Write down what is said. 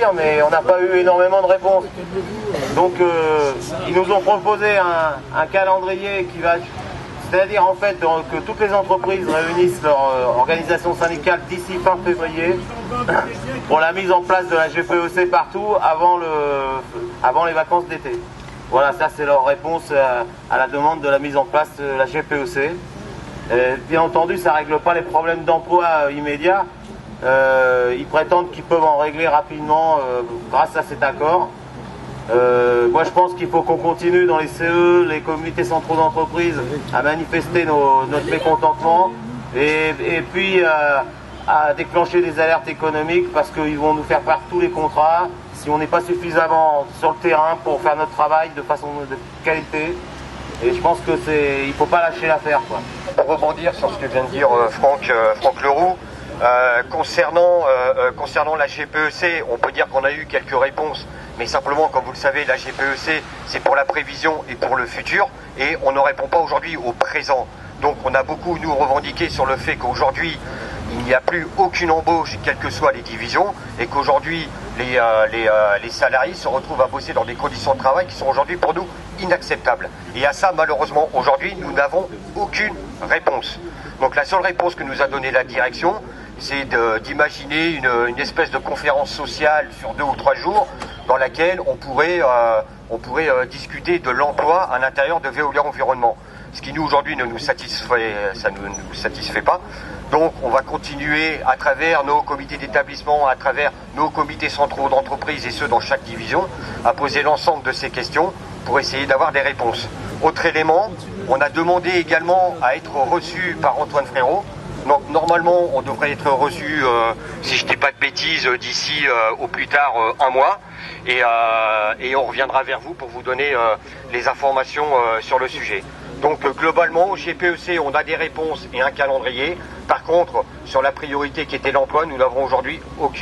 dire, mais on n'a pas eu énormément de réponses. Donc ils nous ont proposé un calendrier qui va... C'est-à-dire en fait que toutes les entreprises réunissent leur organisation syndicale d'ici fin février pour la mise en place de la GPEC partout avant les vacances d'été. Voilà, ça c'est leur réponse à la demande de la mise en place de la GPEC. Bien entendu, ça ne règle pas les problèmes d'emploi immédiats. Ils prétendent qu'ils peuvent en régler rapidement grâce à cet accord. Moi je pense qu'il faut qu'on continue dans les CE, les comités centraux d'entreprise, à manifester notre mécontentement et puis à déclencher des alertes économiques parce qu'ils vont nous faire perdre tous les contrats si on n'est pas suffisamment sur le terrain pour faire notre travail de façon de qualité. Et je pense que il ne faut pas lâcher l'affaire, quoi. Pour rebondir sur ce que vient de dire Franck Leroux, concernant la GPEC, on peut dire qu'on a eu quelques réponses, mais simplement, comme vous le savez, la GPEC, c'est pour la prévision et pour le futur, et on ne répond pas aujourd'hui au présent. Donc on a beaucoup, nous, revendiqué sur le fait qu'aujourd'hui, il n'y a plus aucune embauche, quelles que soient les divisions, et qu'aujourd'hui, les salariés se retrouvent à bosser dans des conditions de travail qui sont aujourd'hui pour nous inacceptables. Et à ça, malheureusement, aujourd'hui, nous n'avons aucune réponse. Donc la seule réponse que nous a donnée la direction, c'est d'imaginer une espèce de conférence sociale sur 2 ou 3 jours dans laquelle on pourrait discuter de l'emploi à l'intérieur de Veolia Environnement. Ce qui nous aujourd'hui ne nous satisfait pas. Donc on va continuer à travers nos comités d'établissement, à travers nos comités centraux d'entreprise et ceux dans chaque division, à poser l'ensemble de ces questions pour essayer d'avoir des réponses. Autre élément, on a demandé également à être reçu par Antoine Frérot. Donc normalement on devrait être reçu, si je ne dis pas de bêtises, d'ici au plus tard 1 mois. Et on reviendra vers vous pour vous donner les informations sur le sujet. Donc globalement, au GPEC, on a des réponses et un calendrier. Par contre, sur la priorité qui était l'emploi, nous n'avons aujourd'hui aucune